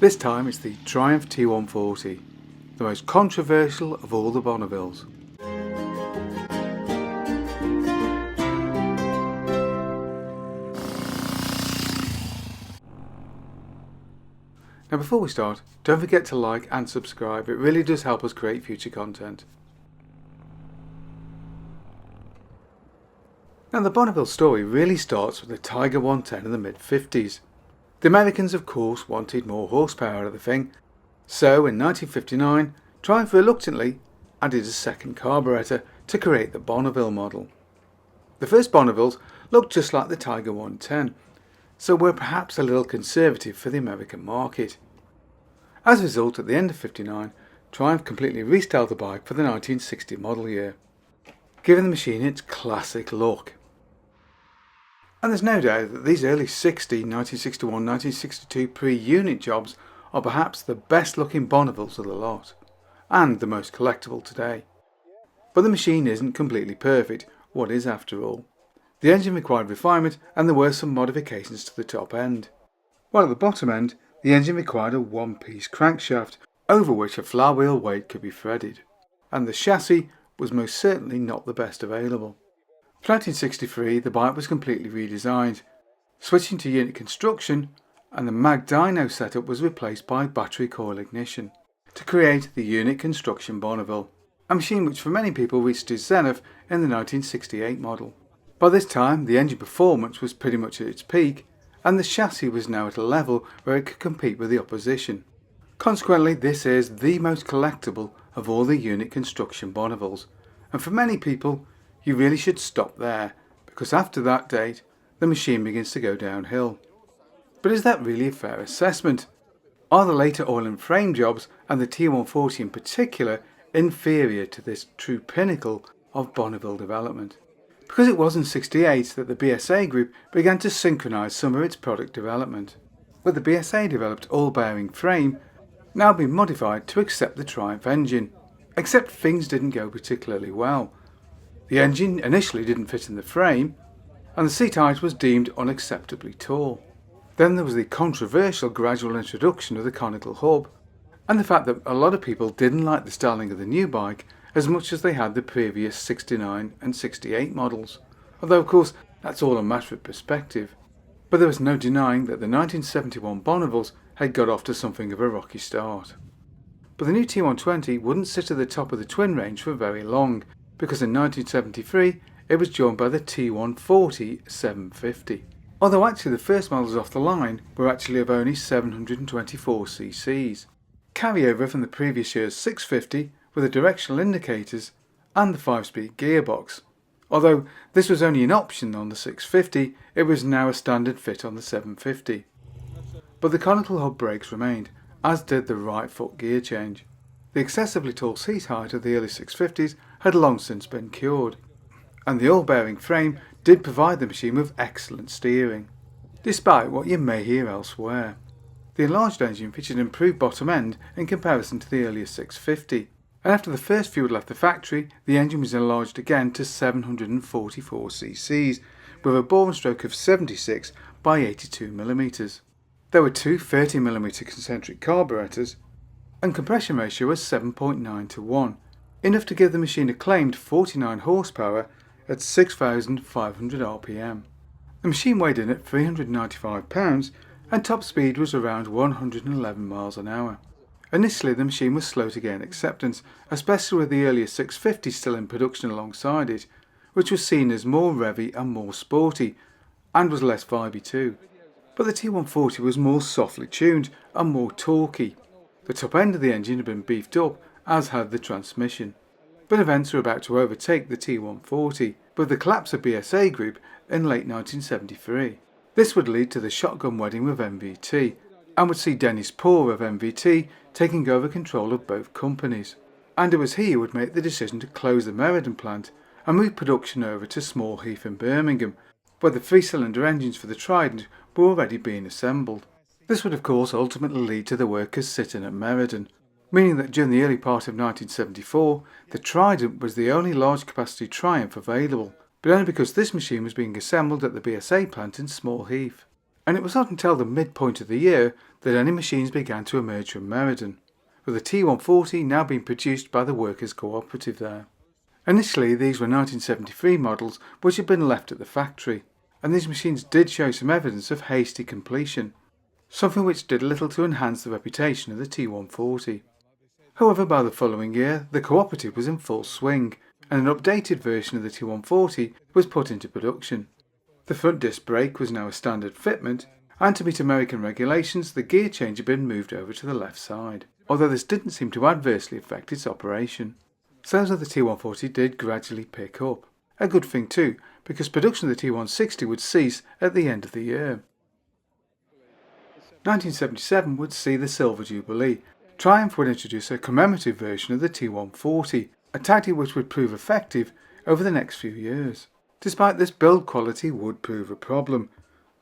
This time it's the Triumph T140, the most controversial of all the Bonnevilles. Now before we start, don't forget to like and subscribe, it really does help us create future content. Now the Bonneville story really starts with the Tiger 110 in the mid-50s. The Americans of course wanted more horsepower out of the thing, so in 1959 Triumph reluctantly added a second carburetor to create the Bonneville model. The first Bonnevilles looked just like the Tiger 110, so were perhaps a little conservative for the American market. As a result, at the end of '59, Triumph completely restyled the bike for the 1960 model year, giving the machine its classic look. And there's no doubt that these early 1961, 1962 pre-unit jobs are perhaps the best looking Bonnevilles of the lot, and the most collectible today. But the machine isn't completely perfect, what is after all? The engine required refinement and there were some modifications to the top end. While at the bottom end, the engine required a one-piece crankshaft over which a flywheel weight could be threaded, and the chassis was most certainly not the best available. For 1963 the bike was completely redesigned, switching to unit construction, and the mag dyno setup was replaced by battery coil ignition to create the unit construction Bonneville, a machine which for many people reached its zenith in the 1968 model. By this time the engine performance was pretty much at its peak, and the chassis was now at a level where it could compete with the opposition. Consequently, this is the most collectible of all the unit construction Bonnevilles, and for many people you really should stop there, because after that date the machine begins to go downhill. But is that really a fair assessment? Are the later oil and frame jobs, and the T140 in particular, inferior to this true pinnacle of Bonneville development? Because it was in '68 that the BSA group began to synchronise some of its product development, with the BSA developed all-bearing frame now being modified to accept the Triumph engine, except things didn't go particularly well. The engine initially didn't fit in the frame, and the seat height was deemed unacceptably tall. Then there was the controversial gradual introduction of the conical hub, and the fact that a lot of people didn't like the styling of the new bike as much as they had the previous '69 and '68 models, although of course that's all a matter of perspective. But there was no denying that the 1971 Bonnevilles had got off to something of a rocky start. But the new T120 wouldn't sit at the top of the twin range for very long, because in 1973 it was joined by the T140 750. Although actually the first models off the line were actually of only 724 cc's. Carryover from the previous year's 650 with the directional indicators and the 5-speed gearbox. Although this was only an option on the 650, it was now a standard fit on the 750. But the conical hub brakes remained, as did the right foot gear change. The excessively tall seat height of the early 650s had long since been cured, and the all-bearing frame did provide the machine with excellent steering, despite what you may hear elsewhere. The enlarged engine featured an improved bottom end in comparison to the earlier 650, and after the first few had left the factory, the engine was enlarged again to 744 cc's, with a bore and stroke of 76 by 82mm. There were two 30mm concentric carburetors, and compression ratio was 7.9 to 1, enough to give the machine a claimed 49 horsepower at 6,500 rpm. The machine weighed in at 395 pounds, and top speed was around 111 miles an hour. Initially the machine was slow to gain acceptance, especially with the earlier 650 still in production alongside it, which was seen as more revvy and more sporty, and was less vibey too. But the T140 was more softly tuned and more torquey. The top end of the engine had been beefed up, as had the transmission. But events were about to overtake the T140, with the collapse of BSA Group in late 1973. This would lead to the shotgun wedding with MVT, and would see Dennis Poor of MVT taking over control of both companies. And it was he who would make the decision to close the Meriden plant and move production over to Small Heath in Birmingham, where the 3-cylinder engines for the Trident were already being assembled. This would of course ultimately lead to the workers sitting at Meriden, meaning that during the early part of 1974 the Trident was the only large capacity Triumph available, but only because this machine was being assembled at the BSA plant in Small Heath. And it was not until the midpoint of the year that any machines began to emerge from Meriden, with the T140 now being produced by the workers' cooperative there. Initially these were 1973 models which had been left at the factory, and these machines did show some evidence of hasty completion, something which did little to enhance the reputation of the T140. However, by the following year the cooperative was in full swing, and an updated version of the T140 was put into production. The front disc brake was now a standard fitment, and to meet American regulations the gear change had been moved over to the left side, although this didn't seem to adversely affect its operation. Sales of the T140 did gradually pick up, a good thing too, because production of the T160 would cease at the end of the year. 1977 would see the Silver Jubilee. Triumph would introduce a commemorative version of the T140, a tactic which would prove effective over the next few years. Despite this, build quality would prove a problem,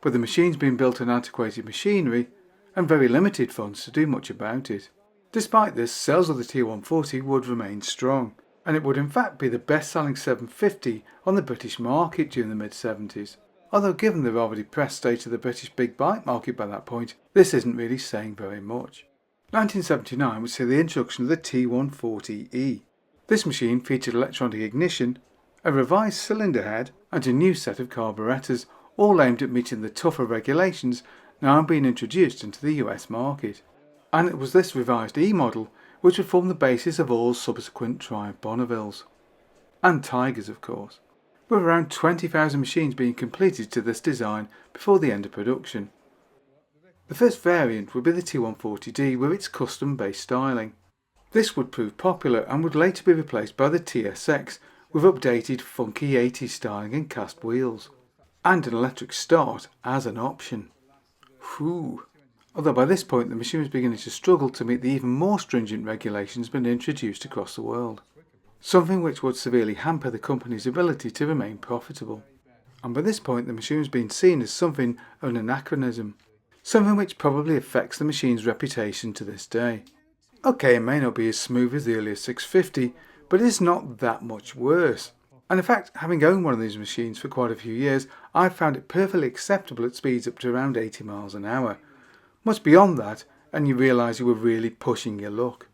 with the machines being built on antiquated machinery and very limited funds to do much about it. Despite this, sales of the T140 would remain strong, and it would in fact be the best-selling 750 on the British market during the mid-70s. Although given the rather depressed state of the British big bike market by that point, this isn't really saying very much. 1979 would see the introduction of the T140E. This machine featured electronic ignition, a revised cylinder head, and a new set of carburettors, all aimed at meeting the tougher regulations now being introduced into the US market. And it was this revised E model which would form the basis of all subsequent Triumph Bonnevilles. And Tigers, of course, with around 20,000 machines being completed to this design before the end of production. The first variant would be the T140D with its custom-based styling. This would prove popular and would later be replaced by the TSX with updated funky 80s styling and cast wheels, and an electric start as an option. Whew. Although by this point the machine was beginning to struggle to meet the even more stringent regulations being introduced across the world, something which would severely hamper the company's ability to remain profitable. And by this point the machine was being seen as something of an anachronism, something which probably affects the machine's reputation to this day. Okay, it may not be as smooth as the earlier 650, but it's not that much worse. And in fact, having owned one of these machines for quite a few years, I've found it perfectly acceptable at speeds up to around 80 miles an hour. Much beyond that, and you realise you were really pushing your luck,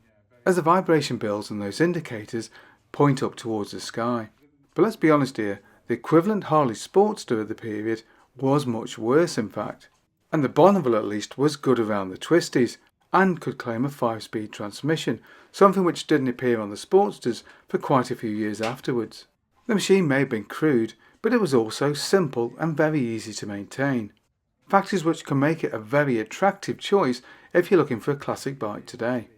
as the vibration builds and those indicators point up towards the sky. But let's be honest here, the equivalent Harley Sportster of the period was much worse in fact, and the Bonneville at least was good around the twisties, and could claim a 5-speed transmission, something which didn't appear on the Sportsters for quite a few years afterwards. The machine may have been crude, but it was also simple and very easy to maintain. Factors which can make it a very attractive choice if you're looking for a classic bike today.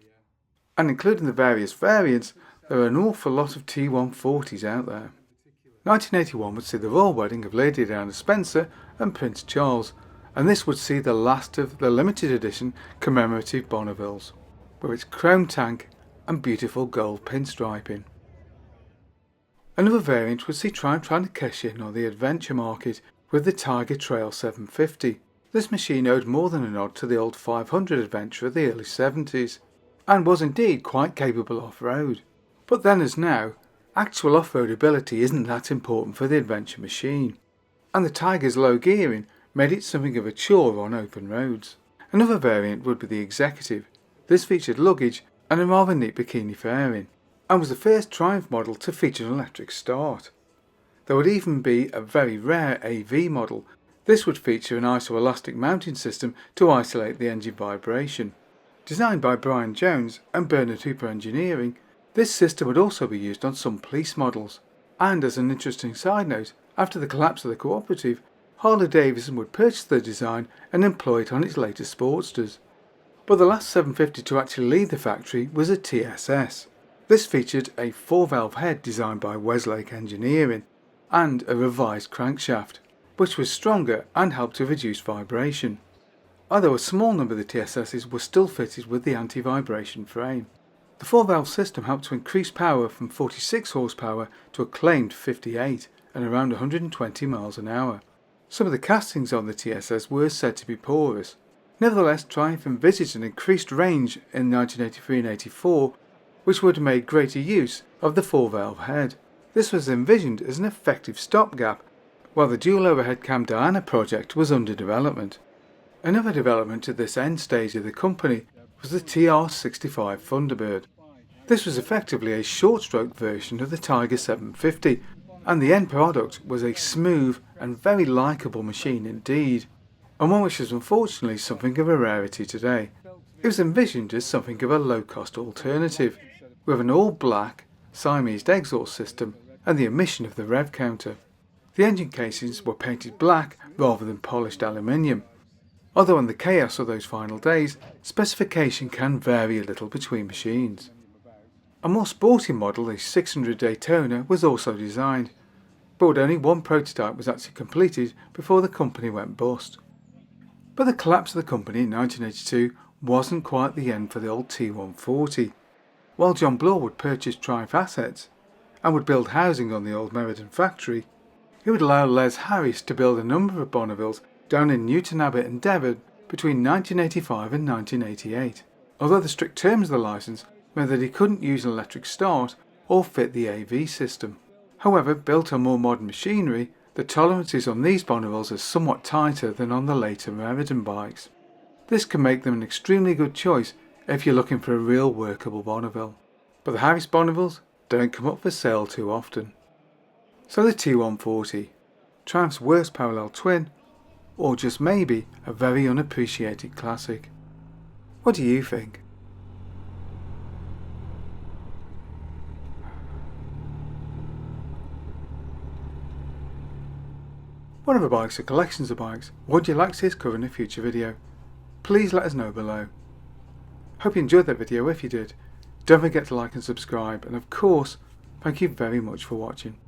And including the various variants, there are an awful lot of T140s out there. 1981 would see the royal wedding of Lady Diana Spencer and Prince Charles, and this would see the last of the limited edition commemorative Bonnevilles, with its chrome tank and beautiful gold pinstriping. Another variant would see Triumph trying to cash in on the adventure market with the Tiger Trail 750. This machine owed more than a nod to the old 500 adventure of the early 70s, and was indeed quite capable off-road. But then as now, actual off-road ability isn't that important for the adventure machine, and the Tiger's low gearing made it something of a chore on open roads. Another variant would be the Executive. This featured luggage and a rather neat bikini fairing, and was the first Triumph model to feature an electric start. There would even be a very rare AV model. This would feature an isoelastic mounting system to isolate the engine vibration. Designed by Brian Jones and Bernard Hooper Engineering, this system would also be used on some police models. And as an interesting side note, after the collapse of the cooperative, Harley-Davidson would purchase the design and employ it on its latest Sportsters. But the last 750 to actually leave the factory was a TSS. This featured a 4-valve head designed by Westlake Engineering, and a revised crankshaft, which was stronger and helped to reduce vibration, although a small number of the TSSs were still fitted with the anti-vibration frame. The 4-valve system helped to increase power from 46 horsepower to a claimed 58 and around 120 miles an hour. Some of the castings on the TSS were said to be porous. Nevertheless, Triumph envisaged an increased range in 1983 and 84, which would have made greater use of the 4-valve head. This was envisioned as an effective stopgap, while the dual overhead cam Diana project was under development. Another development at this end stage of the company was the TR65 Thunderbird. This was effectively a short-stroke version of the Tiger 750, and the end product was a smooth and very likeable machine indeed, and one which is unfortunately something of a rarity today. It was envisioned as something of a low-cost alternative, with an all-black Siamese exhaust system and the omission of the rev counter. The engine casings were painted black rather than polished aluminium. Although in the chaos of those final days, specification can vary a little between machines. A more sporty model, the 600 Daytona, was also designed, but only one prototype was actually completed before the company went bust. But the collapse of the company in 1982 wasn't quite the end for the old T140. While John Bloor would purchase Triumph assets and would build housing on the old Meriden factory, he would allow Les Harris to build a number of Bonnevilles down in Newton Abbot and Devon between 1985 and 1988, although the strict terms of the licence meant that he couldn't use an electric start or fit the AV system. However, built on more modern machinery, the tolerances on these Bonnevilles are somewhat tighter than on the later Meriden bikes. This can make them an extremely good choice if you're looking for a real workable Bonneville. But the Harris Bonnevilles don't come up for sale too often. So the T140, Triumph's worst parallel twin, or just maybe a very unappreciated classic. What do you think? Whatever bikes or collections of bikes would you like to see us cover in a future video? Please let us know below. Hope you enjoyed that video. If you did, don't forget to like and subscribe, and of course, thank you very much for watching.